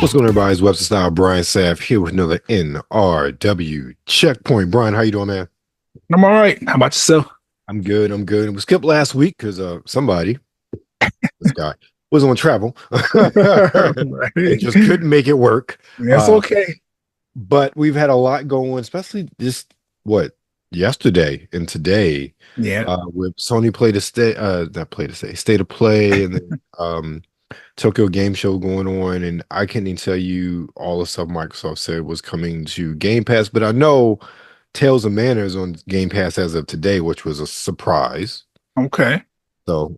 What's going on, everybody? It's Webster Style, Brian Saff here with another NRW checkpoint. Brian, how you doing, man? I'm all right. How about yourself? I'm good. We skipped last week because somebody, this guy, was on travel. It just couldn't make it work. That's okay. But we've had a lot going, especially yesterday and today. Yeah. With Sony State of Play, and then Tokyo Game Show going on, and I can't even tell you all the stuff Microsoft said was coming to Game Pass, but I know Tales of Manor is on Game Pass as of today, which was a surprise. Okay. So,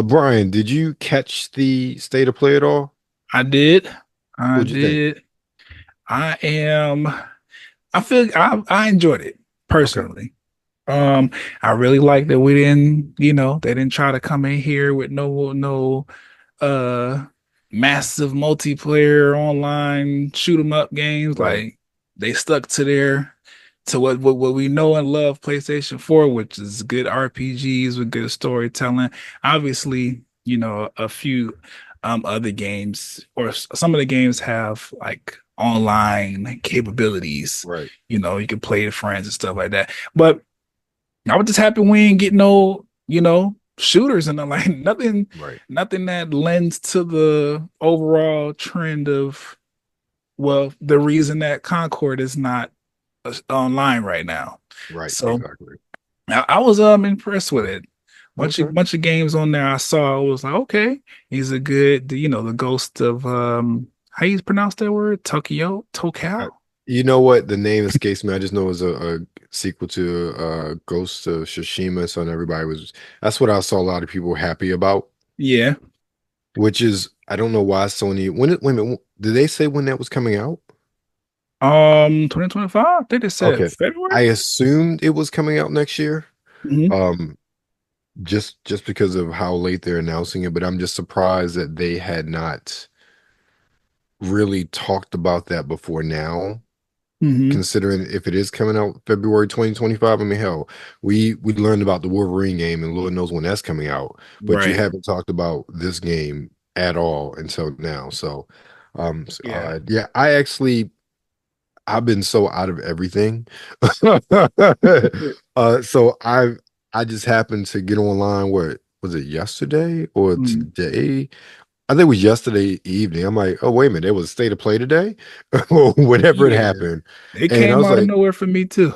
Brian, did you catch the State of Play at all? I did. What'd you think? I enjoyed it personally. Okay. I really like that we didn't, they didn't try to come in here with no massive multiplayer online shoot 'em up games. Right. Like they stuck to what we know and love PlayStation 4, which is good RPGs with good storytelling. Obviously, a few other games or some of the games have like online capabilities. Right. You can play with friends and stuff like that. But I was just happy we ain't get no, shooters and nothing that lends to the overall trend of, the reason that Concord is not online right now. Right. So exactly. I was impressed with it. Bunch of games on there I saw. I was like, okay, he's a good, the ghost of how you pronounce that word? Tokyo? You know what? The name escapes me. I just know it was a sequel to Ghost of Tsushima. So that's what I saw a lot of people happy about. Yeah. Which is, I don't know why Sony, wait a minute, did they say when that was coming out? 2025? They just said Okay. February? I assumed it was coming out next year. Mm-hmm. Just because of how late they're announcing it, but I'm just surprised that they had not really talked about that before now. Mm-hmm. Considering if it is coming out February 2025, I mean, hell, we learned about the Wolverine game, and Lord knows when that's coming out. But you haven't talked about this game at all until now. So, Yeah. I've been so out of everything. So I just happened to get online. What was it, yesterday or today? I think it was yesterday evening. I'm like, oh, wait a minute, it was State of Play today, or whatever it happened. It And I came was out of like, nowhere for me too.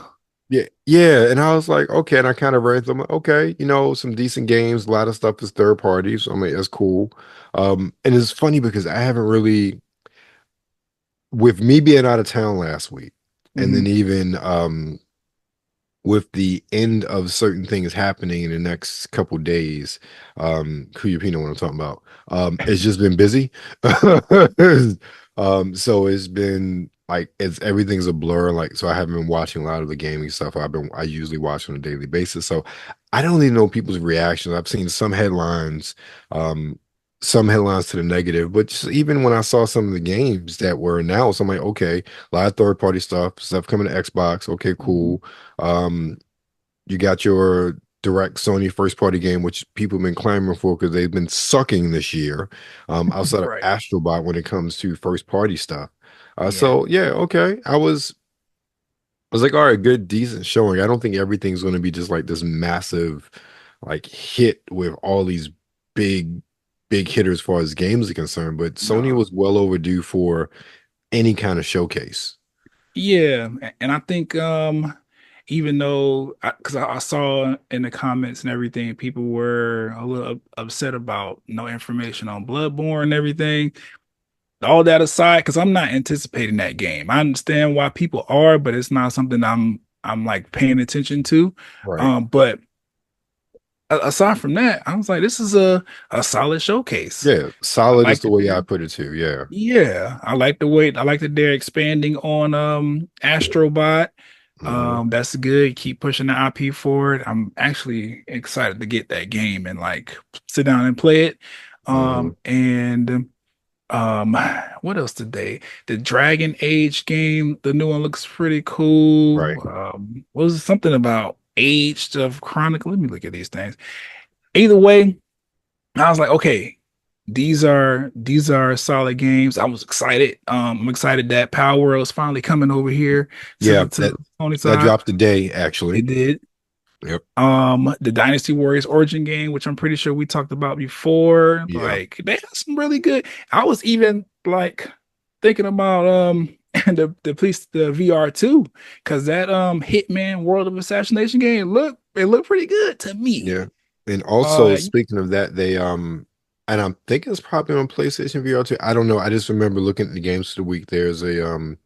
yeah. And I was like, okay. And I kind of read them, okay, some decent games. A lot of stuff is third parties. I mean, that's cool. And it's funny because I haven't really, with me being out of town last week, and then even with the end of certain things happening in the next couple days, Kuya, what I'm talking about. It's just been busy. So it's been like everything's a blur. Like, so I haven't been watching a lot of the gaming stuff I usually watch on a daily basis. So I don't even know people's reactions. I've seen some headlines to the negative, but just even when I saw some of the games that were announced, I'm like, okay, a lot of third party stuff coming to Xbox. Okay, cool. You got your direct Sony first party game, which people have been clamoring for because they've been sucking this year, outside of Astrobot when it comes to first party stuff. So yeah, okay. I was like, all right, good, decent showing. I don't think everything's going to be just like this massive, like, hit with all these big hitters as far as games are concerned, but Sony was well overdue for any kind of showcase. Yeah, and I think even though because I saw in the comments and everything, people were a little upset about no information on Bloodborne and everything. All that aside, because I'm not anticipating that game. I understand why people are, but it's not something I'm like paying attention to. Right. But aside from that, I was like, this is a solid showcase. Yeah, solid is the way I put it too. Yeah. Yeah. I like that they're expanding on Astrobot. That's good. Keep pushing the IP forward. I'm actually excited to get that game and like sit down and play it. And what else today? The Dragon Age game, the new one looks pretty cool. Right. What was it, something about Age of Chronicle? Let me look at these things. Either way, I was like, okay, these are solid games. I was excited. I'm excited that Power World is finally coming over here to Yeah, the Sony that side. dropped today, It actually. did. Yep. The Dynasty Warriors Origin game, which I'm pretty sure we talked about before. Yeah. Like they have some really good. I was even like thinking about the VR too, because that Hitman World of Assassination game it looked pretty good to me. Yeah. And also, Uh speaking of that, they and I'm thinking it's probably on PlayStation VR too. I don't know. I just remember looking at the games of the week. There's a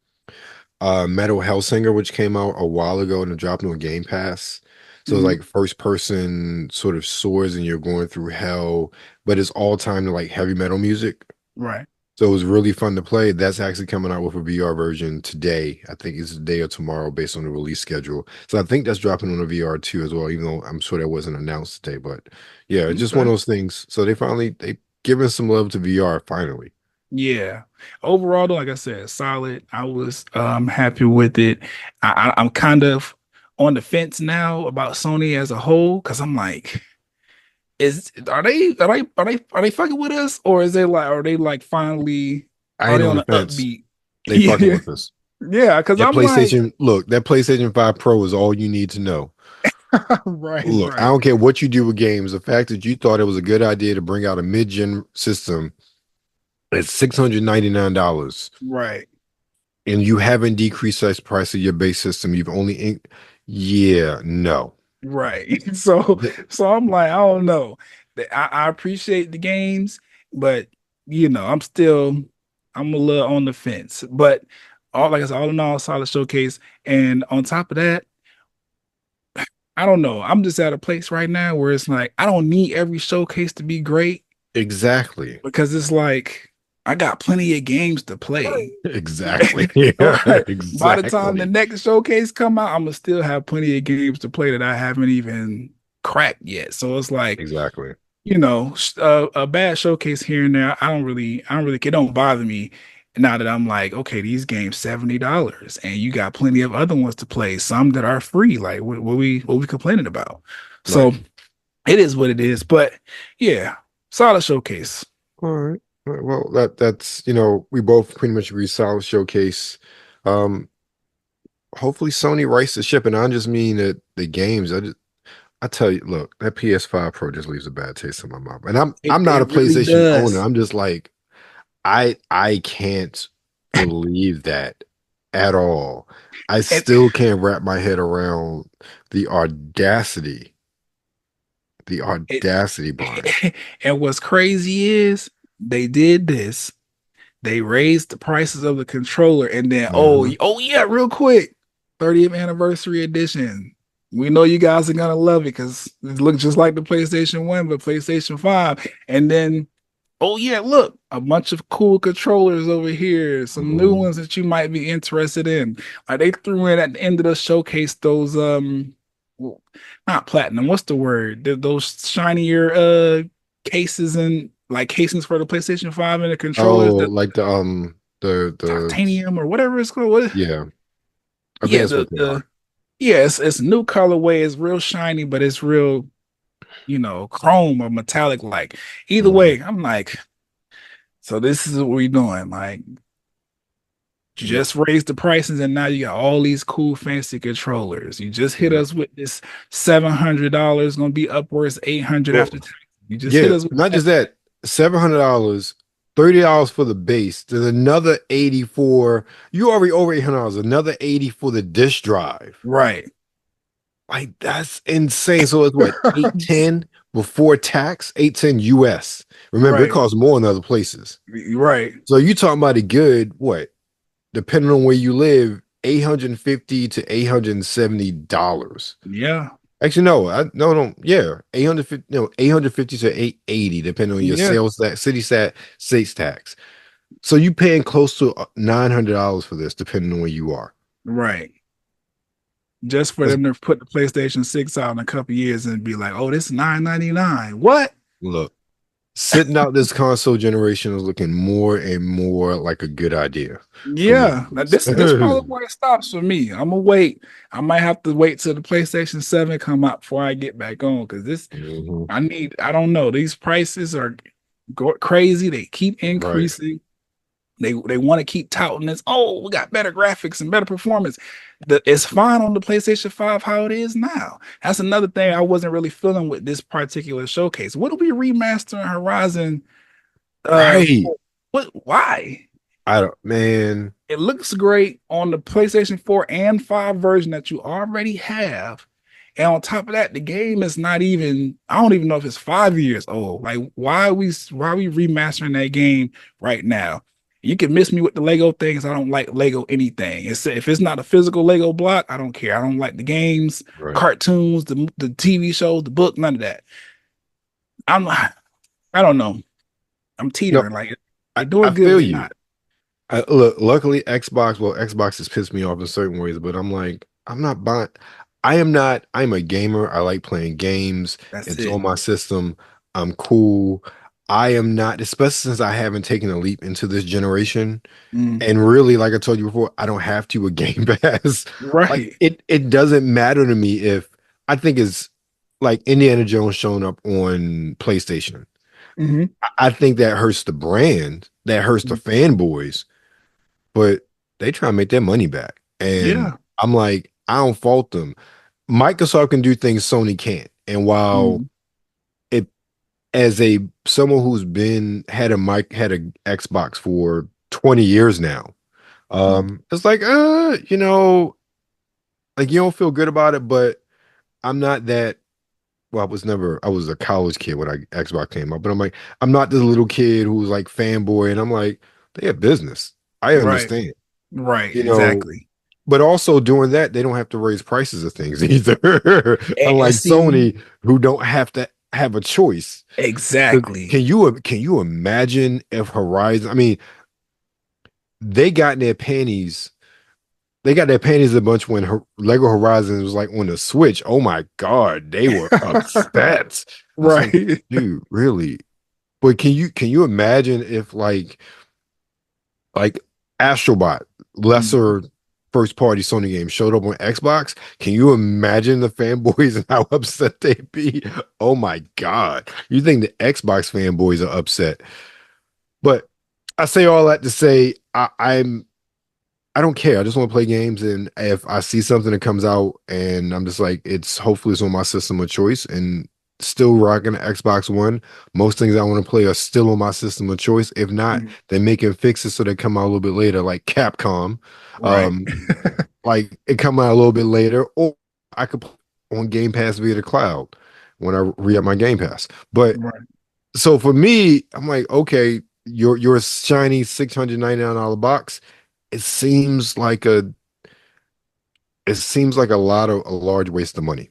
Metal Hellsinger, which came out a while ago and it dropped on Game Pass. So it's mhm, like first person sort of swords and you're going through hell, but it's all time to like heavy metal music. right. So it was really fun to play. That's actually coming out with a VR version today. I think it's today or tomorrow based on the release schedule. So I think that's dropping on the VR too as well, even though I'm sure that wasn't announced today. But yeah, it's just one Okay. of those things. So they giving some love to VR finally. Yeah. Overall, though, like I said, solid. I was happy with it. I'm kind of on the fence now about Sony as a whole because I'm like, is are they fucking with us or is they like are they like finally I are ain't they on on the an fence. upbeat? They fucking Yeah, with us. yeah. Because That I'm like, PlayStation, look, that PlayStation 5 Pro is all you need to know. right, Look, I right, don't care what you do with games. The fact that you thought it was a good idea to bring out a mid-gen system at $699 right, and you haven't decreased the price of your base system, you've only yeah, no. right. So Th- so I'm like, I don't know. I appreciate the games, but I'm a little on the fence. But all like I said, all in all, solid showcase. And on top of that, I don't know. I'm just at a place right now where it's like I don't need every showcase to be great exactly. because it's like I got plenty of games to play. Exactly. Yeah, Right. By the time the exactly. next showcase come out, I'm gonna still have plenty of games to play that I haven't even cracked yet. So it's like, Exactly. a bad showcase here and there. I don't really, it don't bother me now that I'm like, okay, these games $70, and you got plenty of other ones to play, some that are free. Like, what we complaining about? Right. So it is what it is. But yeah, solid showcase. All right. All right. Well, that's we both pretty much agree solid showcase. Um, hopefully Sony rights the ship, and I just mean that the games. I tell you, look, that PS5 Pro just leaves a bad taste in my mouth. And I'm not a It really PlayStation owner. does. I'm just like, I can't believe that at all. I And still can't wrap my head around the audacity, the it, audacity behind it. and what's crazy is they did this. They raised the prices of the controller, and then Mhm. oh yeah, real quick, 30th anniversary edition. We know you guys are gonna love it because it looks just like the PlayStation 1, but PlayStation 5. And then, oh yeah, look, a bunch of cool controllers over here, some new Mhm. ones that you might be interested in. Like they threw in at the end of the showcase those well, not platinum, what's the word? Those shinier cases and like casings for the PlayStation 5 and the controllers Oh, that like the titanium or whatever it's called. What? yeah, I think Yeah, that's what they are. yeah, it's a new colorway. It's real shiny, but it's real, chrome or metallic like. Either Mhm. way, I'm like, so this is what we're doing. Like, you Yep. just raised the prices and now you got all these cool fancy controllers. You just hit Yep. us with this $700, gonna be upwards 800 Well, after tax. You just hit yeah, us with not that. just that, $700, $30 for the base, then another 80 for you already over $800, another 80 for the disk drive. Right. Like that's insane. So it's what, 810 before tax, 810 US. Remember, it Right. costs more in other places. Right. So you talking about a good, what, depending on where you live, 850 to $870. Yeah. Actually, no, no, yeah, 850, no, 850 to 880, depending on your Yeah. sales tax, city states tax. So you paying close to $900 for this, depending on where you are. Right. Just for That's, them to put the PlayStation 6 out in a couple years and be like, oh, this is 999. What? look, sitting out this console generation is looking more and more like a good idea for me. Yeah. Now, this probably where it stops for me. I'm gonna wait. I might have to wait till the PlayStation 7 come out before I get back on because this Mhm. I don't know. These prices are go crazy. They keep Right. increasing. They want to keep touting this. Oh, we got better graphics and better performance. It's fine on the PlayStation 5 how it is now. That's another thing I wasn't really feeling with this particular showcase. What are we remastering Horizon? Right. What? Why? I don't, man. It looks great on the PlayStation 4 and 5 version that you already have. And on top of that, the game is not even, I don't even know if it's 5 years old. Like, why are we remastering that game right now? You can miss me with the Lego things. I don't like Lego anything. If it's not a physical Lego block, I don't care. I don't like the games, Right. cartoons, the TV shows, the book, none of that. I don't know. I'm No, teetering. Like, I, they're doing I good, feel but they're you. not. Look, luckily Xbox has pissed me off in certain ways, but I'm like, I'm not buying. I am not. I'm a gamer. I like playing games. That's It's it. on my system. I'm cool. I am not, especially since I haven't taken a leap into this generation. Mm, And really, like I told you before, I don't have to a Game Pass. Like right. it doesn't matter to me if I think it's like Indiana Jones showing up on PlayStation. Hmm. I think that hurts the brand, that hurts the fanboys, but they try to make their money back. And Yeah. I'm like, I don't fault them. Microsoft can do things Sony can't. And while Mm, it as a someone who's been had a Xbox for 20 years now, mm, it's like like you don't feel good about it, but I'm not that well, I was a college kid when Xbox came out, but I'm like, I'm not this little kid who's like fanboy, and I'm like, they have business. I right. understand, Right. you know, Exactly. but also doing that, they don't have to raise prices of things either. And Unlike see, Sony, who don't have to have a choice. 'Cause exactly. can you imagine if Horizon? I mean, they got in their panties. They got their panties a bunch when Lego Horizons was like on the Switch. Oh my God, they were upset. I was like, Right. dude, really? But can you imagine if like Astrobot, Mhm. lesser first party Sony game showed up on Xbox? Can you imagine the fanboys and how upset they'd be? Oh my God. You think the Xbox fanboys are upset. But I say all that to say I don't care. I just want to play games, and if I see something that comes out, and I'm just like, hopefully it's on my system of choice, and still rocking the Xbox One. Most things I want to play are still on my system of choice. If not, Mhm. they're making fixes so they come out a little bit later, like Capcom. Right. Um, like it come out a little bit later, or I could play on Game Pass via the cloud when I re-up my Game Pass. But Right. so for me, I'm like, okay, your shiny $699 box. It seems like it seems like a large waste of money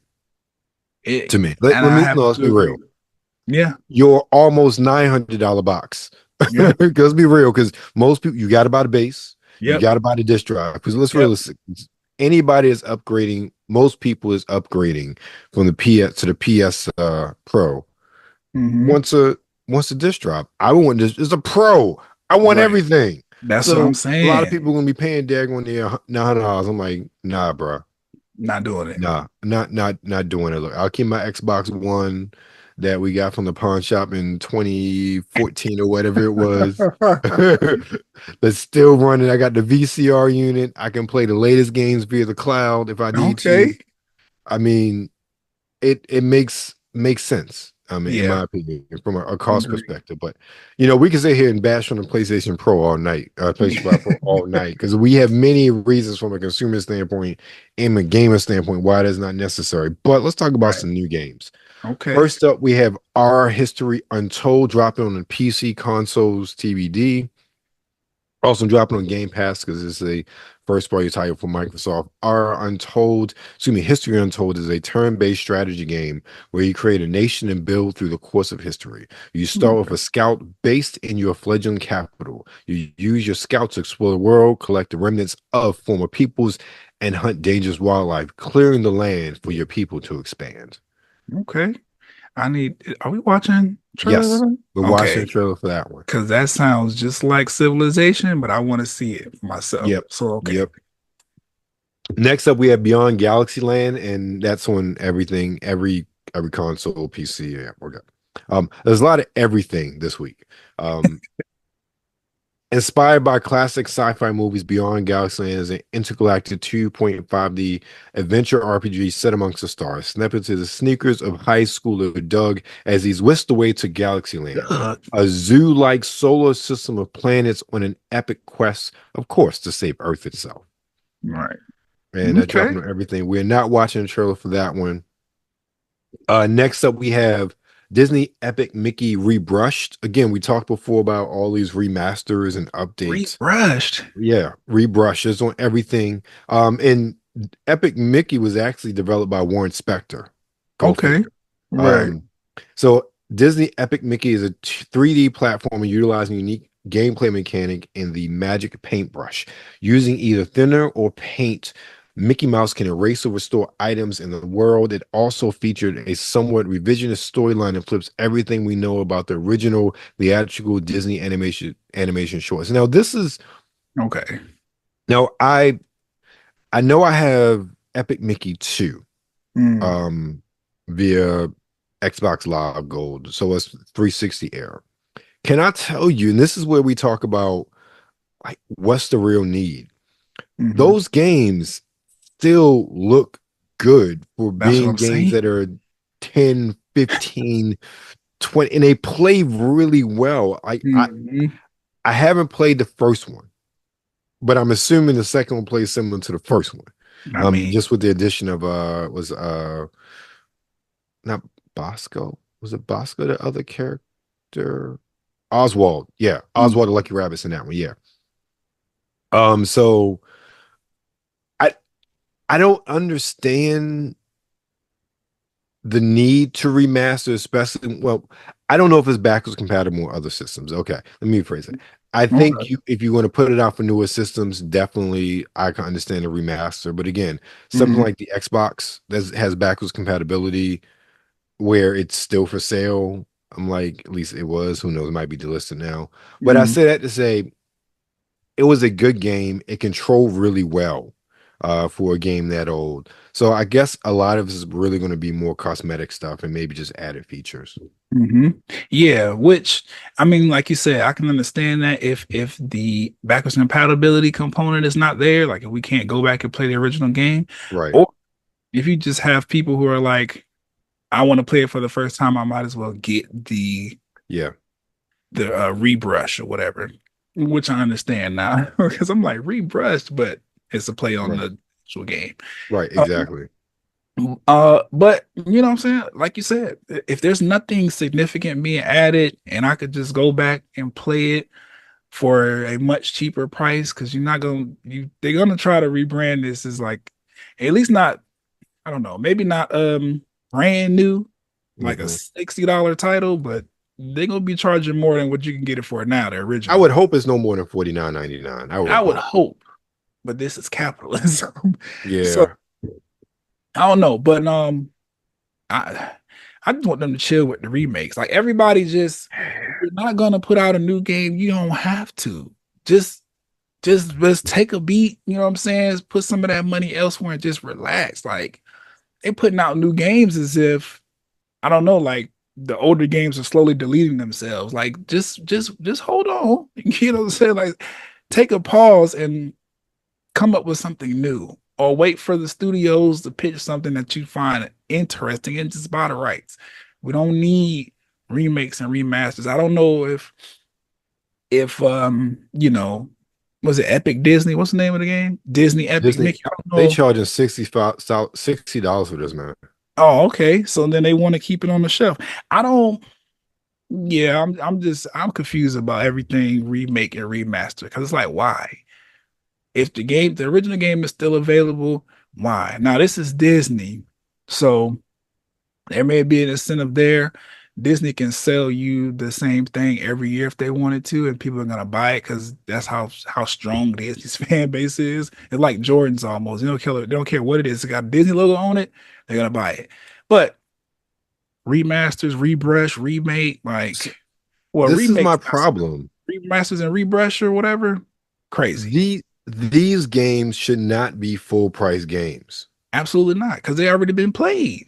It, to me. Let, and let I me no, have let's to be agree. real. Yeah. Your almost $900 box. Yeah. Let's be real, because most people you got to buy the base, you Yep. got to buy the disk drive. Because let's Yep. realistic, anybody is upgrading. Most people is upgrading from the PS to the PS Pro. Hmm. Once a once a disk drive. I want this. It's a Pro. I want Right. everything. That's what I'm So a lot of saying. people are gonna be paying daggone the $900. I'm like, nah, bro. Not doing it. Nah, not doing it. Look, I'll keep my Xbox One that we got from the pawn shop in 2014 or whatever it was. That's still running. I got the VCR unit. I can play the latest games via the cloud if I need to. Okay. I mean, it makes sense. I mean, in Yeah. my opinion, from a cost Agree. perspective. But we can sit here and bash on the PlayStation Pro all night, PlayStation 5 Pro all night, because we have many reasons from a consumer standpoint and a gamer standpoint why it is not necessary. But let's talk about Right. some new games. Okay. First up, we have Our History Untold dropping on the PC consoles TBD. Also dropping on Game Pass because it's a first party title for Microsoft. History Untold is a turn-based strategy game where you create a nation and build through the course of history. You start with Okay. a scout based in your fledgling capital. You use your scouts to explore the world, collect the remnants of former peoples, and hunt dangerous wildlife, clearing the land for your people to expand. Okay. Are we watching Yes, trailer? we're watching the Okay. trailer for that one. Because that sounds just like Civilization, but I want to see it for myself. Yep. So, okay. Yep. Next up, we have Beyond Galaxyland, and that's on everything, every console, PC. Yeah, okay. There's a lot of everything this week. Um, Inspired by classic sci-fi movies, Beyond Galaxyland is an intergalactic 2.5D adventure RPG set amongst the stars. Step into the sneakers of high schooler Doug as he's whisked away to Galaxyland, Ugh. a zoo-like solar system of planets on an epic quest, of course, to save Earth itself. Right. And they're Okay. dropping on everything. We're not watching the trailer for that one. Next up, we have Disney Epic Mickey Rebrushed. Again, we talked before about all these remasters and updates. Rebrushed. Yeah, rebrushes on everything. And Epic Mickey was actually developed by Warren Spector, Okay. co-founder. Right. Um, so Disney Epic Mickey is a 3D platform utilizing unique gameplay mechanic in the magic paintbrush. Using either thinner or paint, Mickey Mouse can erase or restore items in the world. It also featured a somewhat revisionist storyline that flips everything we know about the original theatrical Disney animation shorts. Now, this is Okay. now I know I have Epic Mickey 2 Mm. um via Xbox Live Gold. So it's 360 era. Can I tell you, and this is where we talk about like what's the real need? Hmm. Those games still look good for That's what being I'm games saying. that are 10, 15, 20, and they play really well. Hmm. I haven't played the first one, but I'm assuming the second one plays similar to the first one. I mean, Just with the addition of was not Bosco. Was it Bosco the other character? Oswald. Yeah, mm, Oswald the Lucky Rabbit's in that one. Yeah. So I I don't understand the need to remaster, especially well, I don't know if it's backwards compatible with other systems. Okay, let me rephrase it. I think okay. you if you want to put it out for newer systems, definitely I can understand a remaster. But again, something Hmm. like the Xbox that has backwards compatibility where it's still for sale. I'm like, at least it was. Who knows? It might be delisted now. But I Hmm. say that to say it was a good game. It controlled really well for a game that old. So I guess a lot of this is really going to be more cosmetic stuff and maybe just added features. Hmm. Yeah, which I mean, like you said, I can understand that if the backwards compatibility component is not there, like if we can't go back and play the original game, Right. or if you just have people who are like, I want to play it for the first time, I might as well get Yeah. the rebrush or whatever, which I understand now because I'm like rebrushed, but it's a play on Right. the actual game. Right. Uh, Exactly. but you know what I'm saying? Like you said, if there's nothing significant being added and I could just go back and play it for a much cheaper price, because you're not gonna they're gonna try to rebrand this as like at least not, I don't know, maybe not brand new, like a Hmm. $60 title, but they're gonna be charging more than what you can get it for now, the I original. would hope it's no more than 49.99. I I would would hope. hope, but this is capitalism. So Yeah. I don't know, but I I just want them to chill with the remakes. Like everybody just, if you're not gonna put out a new game, you don't have to. Just just take a beat, you know what I'm saying? Just put some of that money elsewhere and just relax. Like they putting out new games as if, I don't know, like the older games are slowly deleting themselves. Like just hold on. You know what I'm saying? Like take a pause and come up with something new, or wait for the studios to pitch something that you find interesting and just buy the rights. We don't need remakes and remasters. I don't know if you know, was it Epic Disney? What's the name of the game? Disney Epic Disney, Mickey. I don't they know. charging $60 for this, man. Oh, okay. So then they want to keep it on the shelf. I don't. Yeah, I'm confused about everything remake and remaster because it's like why? If the original game is still available, why? Now this is Disney, so there may be an incentive there. Disney can sell you the same thing every year if they wanted to, and people are gonna buy it because that's how strong Disney's fan base is. It's like Jordan's almost. They don't care what it is. It got a Disney logo on it, they're gonna buy it. But remasters, rebrush, remake, S- like well, This is my remakes, problem. remasters and rebrush or whatever, crazy. These games should not be full price games. Absolutely not, because they already been played.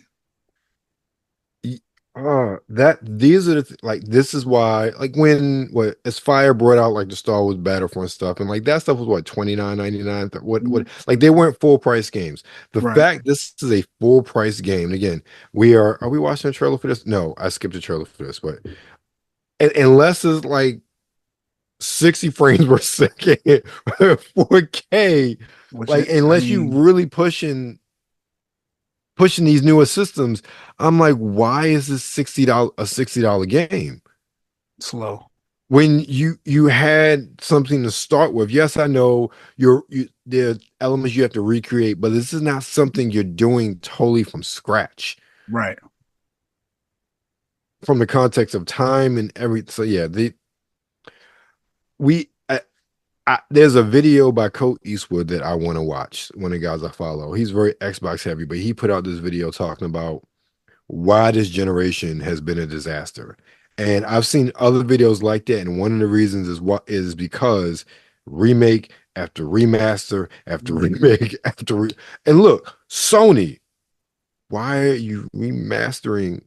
That these are like this is why like when what as Fire brought out like the Star Wars Battlefront stuff and like that stuff was what 29.99 what Mhm. like they weren't full price games. The Right. fact this is a full price game and again are we watching a trailer for this? No, I skipped a trailer for this, but unless it's like 60 frames per second 4K Which like I unless you mean, really pushing these newer systems, I'm like, why is this $60 game? slow. When you had something to start with. Yes, I know there are elements you have to recreate, but this is not something you're doing totally from scratch Right. from the context of time and everything. So yeah, the we there's a video by Colt Eastwood that I want to watch. One of the guys I follow. He's very Xbox heavy, but he put out this video talking about why this generation has been a disaster. And I've seen other videos like that, and one of the reasons is because remake after remaster after remake and look, Sony, why are you remastering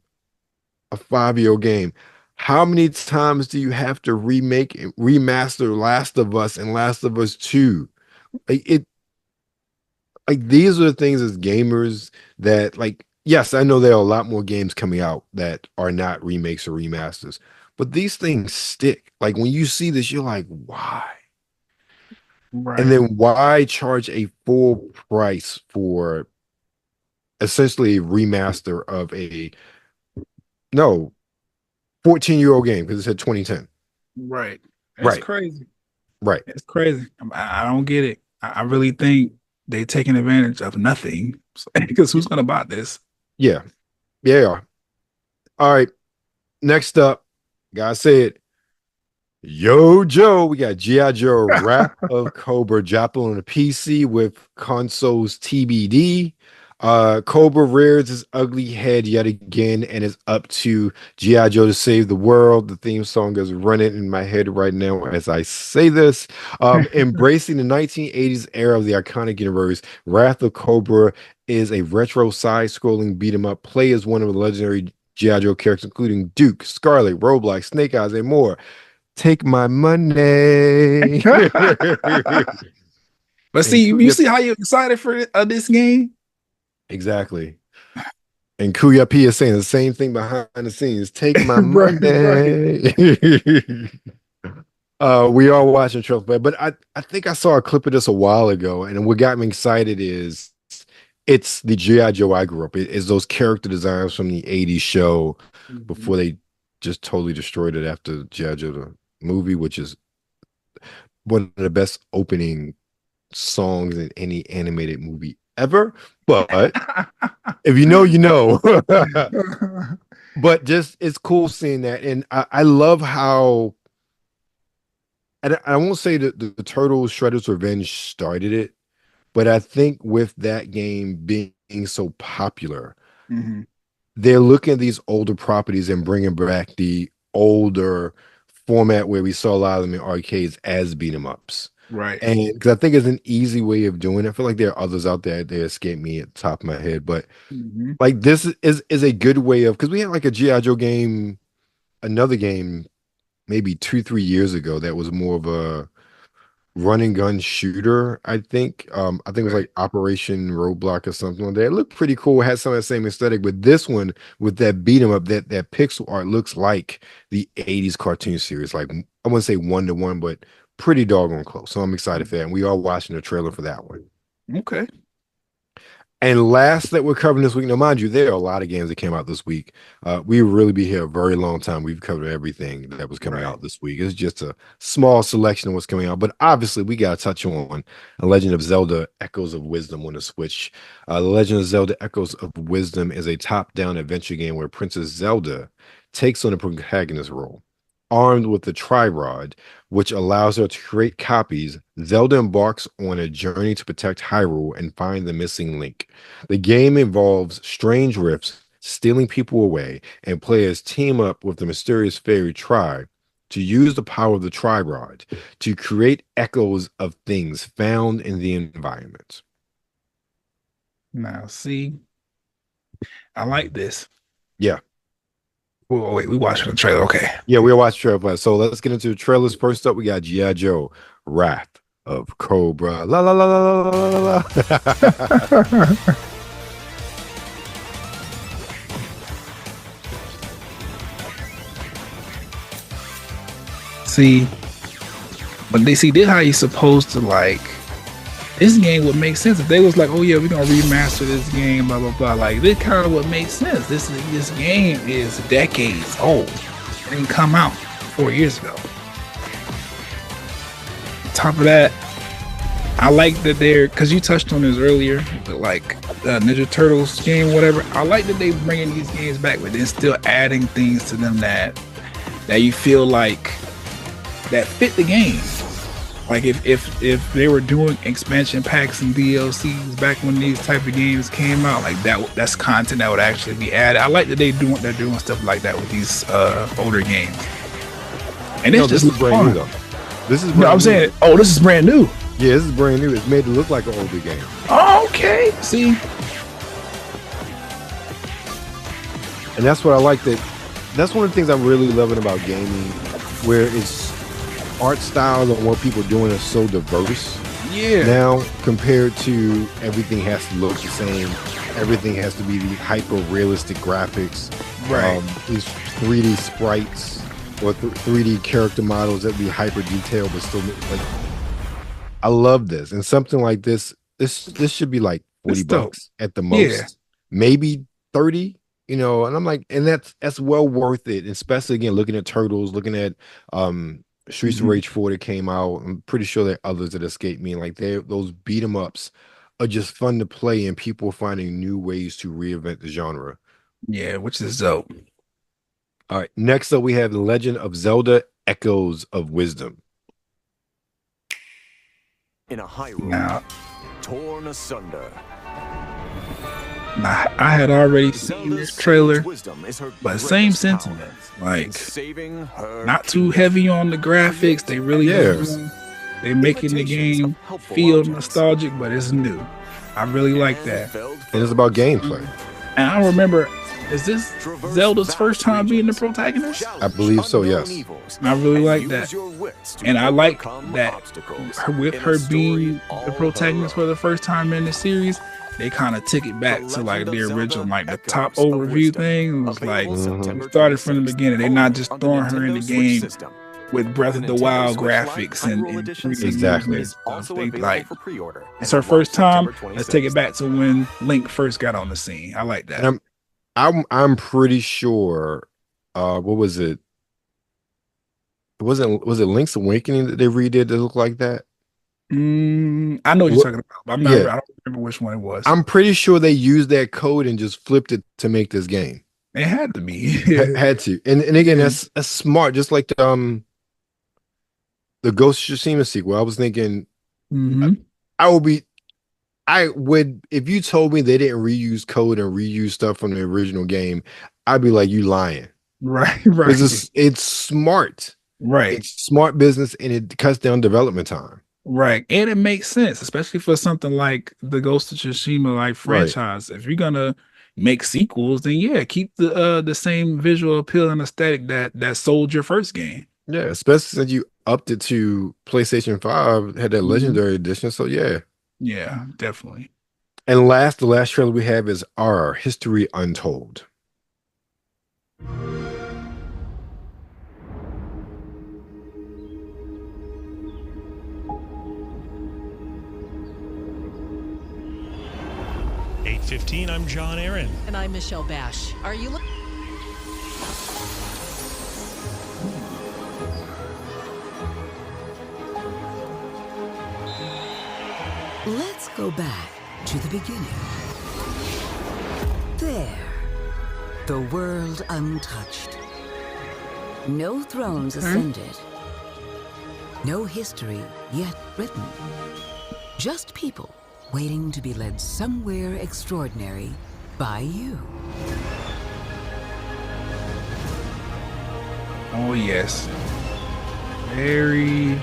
a 5-year game? How many times do you have to remake and remaster Last of Us and Last of Us 2? Like it like these are the things as gamers that like yes, I know there are a lot more games coming out that are not remakes or remasters, but these things stick. Like when you see this, you're like, why? And Right. then why charge a full price for essentially a remaster of a no 14-year-old game because it said 2010. Right. It's Right, crazy. right. It's crazy. I don't get it. I really think they taking advantage of nothing because who's gonna buy this? Yeah, yeah. All right. Next up, gotta say it. Yo, Joe, we got G.I. Joe Wrath of Cobra dropping on the PC with consoles TBD. Cobra rears his ugly head yet again and is up to G.I. Joe to save the world. The theme song is running in my head right now as I say this. Embracing the 1980s era of the iconic universe, Wrath of Cobra is a retro side-scrolling beat 'em up. Play as one of the legendary G.I. Joe characters, including Duke, Scarlet, Roblox, Snake Eyes, and more. Take my money. But And see, you Kuya, see how you excited for this game? exactly. And Kuya P is saying the same thing behind the scenes. Take my Right, right. money. We are watching Trophy Play, but I think I saw a clip of this a while ago, and what got me excited is it's the G.I. Joe I grew up. It is those character designs from the 80s show Mhm. before they just totally destroyed it after G.I. Joe the movie, which is one of the best opening songs in any animated movie ever. But if you know, you know. But just it's cool seeing that. And I love how, and I won't say that the Turtles Shredder's Revenge started it, but I think with that game being so popular, Mhm. they're looking at these older properties and bringing back the older format where we saw a lot of them in arcades as beat 'em ups. Right. And because I think it's an easy way of doing it. I feel like there are others out there that escape me at the top of my head, but Mhm. like this is a good way of because we had like a G.I. Joe game, another game maybe 2, 3 years ago that was more of a run and gun shooter, I think. I think it was Right. like Operation Roadblock or something like that. It looked pretty cool, had some of the same aesthetic, but this one with that beat 'em up, that pixel art looks like the 80s cartoon series. Like I wouldn't say 1 to 1, but pretty doggone close. So I'm excited for that. And we are watching the trailer for that one. Okay. And last that we're covering this week, now mind you, there are a lot of games that came out this week. We will really be here a very long time. We've covered everything that was coming Right. out this week. It's just a small selection of what's coming out, but obviously we got to touch on A Legend of Zelda: Echoes of Wisdom on the Switch. The Legend of Zelda: Echoes of Wisdom is a top-down adventure game where Princess Zelda takes on a protagonist role. Armed with the Tri-Rod, which allows her to create copies, Zelda embarks on a journey to protect Hyrule and find the missing link. The game involves strange rifts, stealing people away, and players team up with the mysterious fairy Tri to use the power of the Tri-Rod to create echoes of things found in the environment. Now, see, I like this. Yeah. Wait, we watched the trailer. Okay. Yeah, we'll watch trailer. So let's get into the trailers. First up, we got G.I. Joe, Wrath of Cobra. La la la la la la la. See, but they see this how you're supposed to like. This game would make sense if they was like, oh yeah, we're gonna remaster this game, blah blah blah. Like this kind of what makes sense. This game is decades old. It didn't come out 4 years ago. On top of that, I like that they're, because you touched on this earlier, but like Ninja Turtles game, whatever. I like that they bringing these games back, but then still adding things to them that you feel like that fit the game. Like if they were doing expansion packs and DLCs back when these type of games came out, like that's content that would actually be added. I like that they're doing stuff like that with these older games. And it's just brand new though. This is I'm saying, oh, this is brand new. Yeah, this is brand new. It's made to look like an older game. Oh, okay. See, and that's what I like. That's one of the things I'm really loving about gaming, where it's art styles and what people are doing is so diverse. Yeah. Now compared to everything has to look the same, everything has to be the hyper realistic graphics. Right. These 3D sprites or 3D character models that be hyper detailed, but still like. I love this, and something like this should be like $40 at the most, maybe 30. You know, and I'm like, and that's well worth it, especially again looking at Turtles, looking at Streets of Rage 4 that came out. I'm pretty sure there are others that escape me. Like those beat 'em ups are just fun to play, and people are finding new ways to reinvent the genre. Yeah, which is dope. All right, next up we have The Legend of Zelda: Echoes of Wisdom. In a Hyrule, torn asunder. I had already seen this trailer, but same sentiment. Like, not too heavy on the graphics. They really they making the game feel nostalgic, but it's new. I really like that. And it's about gameplay. And I remember, is this Zelda's first time being the protagonist? I believe so, yes. I really like that. And I like that with her being the protagonist for the first time in the series, they kind of took it back to like the original, like the top overview thing. It was like, we started from the beginning. They're not just throwing her in the game with Breath of the Wild graphics and exactly. They like, it's her first time. Let's take it back to when Link first got on the scene. I like that. And I'm pretty sure, what was it? Was it Link's Awakening that they redid to look like that? I know what you're talking about, but I don't remember which one it was. I'm pretty sure they used that code and just flipped it to make this game. It had to be. Had to. And again, that's smart. Just like the Ghost of Tsushima sequel. I was thinking I would, if you told me they didn't reuse code and reuse stuff from the original game, I'd be like, you lying. Right. It's smart. Right. It's smart business, and it cuts down development time. Right. And it makes sense, especially for something like the Ghost of Tsushima like franchise. Right. If you're gonna make sequels, then keep the same visual appeal and aesthetic that sold your first game. Yeah, especially since you upped it to PlayStation 5, had that Legendary Edition. So yeah. Yeah, definitely. And the last trailer we have is Our History Untold. .15, I'm John Aaron. And I'm Michelle Bash. Are you Let's go back to the beginning. There. The world untouched. No thrones ascended. No history yet written. Just people waiting to be led somewhere extraordinary by you. Oh, yes. Very...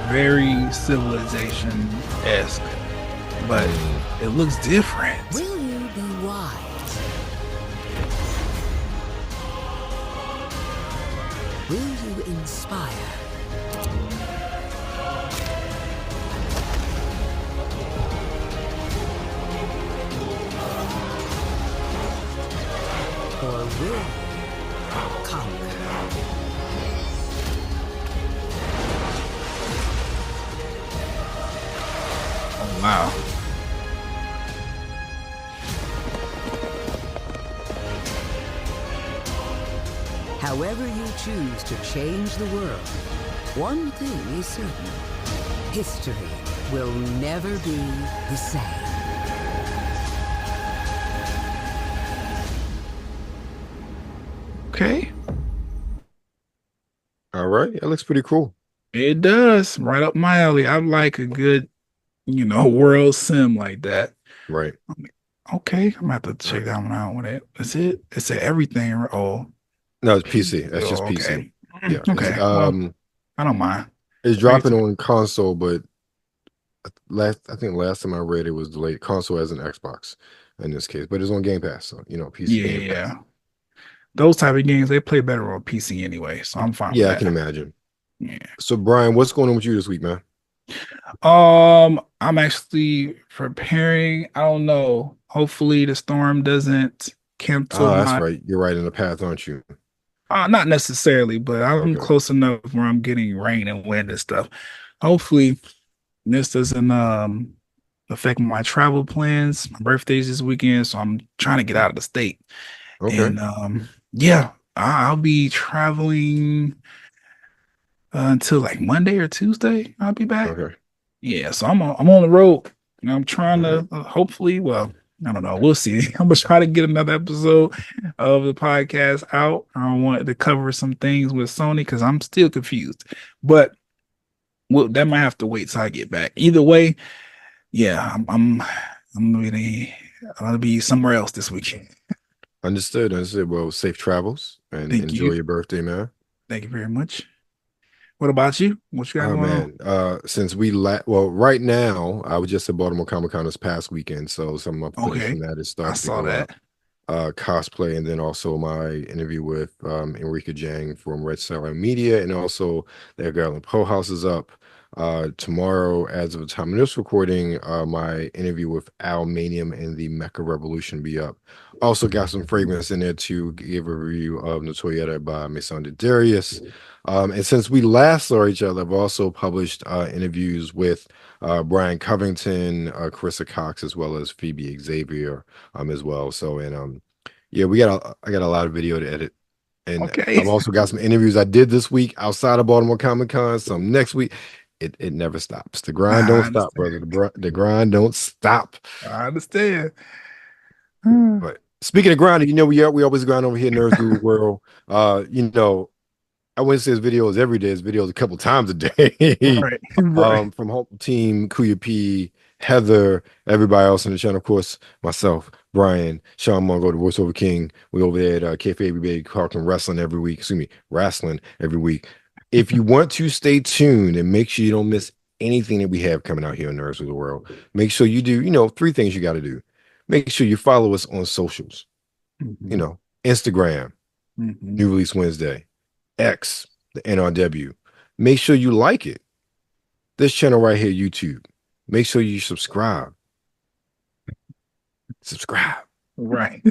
very civilization-esque, but it looks different. Will you be wise Will you inspire? Or will you conquer? Oh, wow. However you choose to change the world, one thing is certain. History will never be the same. Okay. All right. That looks pretty cool. It does. Right up my alley. I like a good, world sim like that. Right. Okay. I'm going to have to check that one out. That's it. It said everything. Oh, No, it's PC. That's just PC. okay. Yeah. Okay. Well, I don't mind. It's dropping on console, but I think last time I read it was delayed. Console as an Xbox in this case, but it's on Game Pass, so PC Game Pass. Yeah. Those type of games, they play better on PC anyway, so I'm fine with that. I can imagine. Yeah. So Brian, what's going on with you this week, man? I'm actually preparing. I don't know. Hopefully the storm doesn't cancel Oh, that's right. You're right in the path, aren't you? Not necessarily, but I'm close enough where I'm getting rain and wind and stuff. Hopefully this doesn't affect my travel plans. My birthday's this weekend, so I'm trying to get out of the state. Okay. And I'll be traveling until like Monday or Tuesday. I'll be back. Okay. Yeah, so I'm on the road. And I'm trying to hopefully, well, I don't know. We'll see. I'm gonna try to get another episode of the podcast out. I wanted to cover some things with Sony because I'm still confused. But that might have to wait till I get back. Either way, yeah, I'm gonna be somewhere else this weekend. Understood. Well, safe travels and enjoy your birthday, man. Thank you very much. What about you? What you got going on? Since right now, I was just at Baltimore Comic-Con this past weekend, so some of my footage from that is starting to go up. Cosplay, and then also my interview with Enrica Jang from Red Star Media, and also their girl in Po House is up. Tomorrow, as of the time of this recording, my interview with Al Manium and the Mecha Revolution be up. Also got some fragrance in there to give a review of Notorieta by Maison de Darius. And since we last saw each other, I've also published interviews with Brian Covington, Carissa Cox, as well as Phoebe Xavier as well. So, and I got a lot of video to edit. And I've also got some interviews I did this week outside of Baltimore Comic-Con, some next week. It never stops. The grind don't stop, brother. The grind don't stop. I understand. But speaking of grinding, we always grind over here in Nerds Rule the World. I wouldn't say his videos every day. His videos a couple times a day. Right. From Home Team, Kuya P, Heather, everybody else on the channel, of course, myself, Brian, Sean Mongo, the voiceover king. We over there at KayFabeyBaby talking wrestling every week. Wrestling every week. If you want to stay tuned and make sure you don't miss anything that we have coming out here in Nerds of the World, make sure you do, 3 things you got to do. Make sure you follow us on socials. Instagram, New Release Wednesday, X, the NRW. Make sure you like it. This channel right here, YouTube. Make sure you subscribe. Right.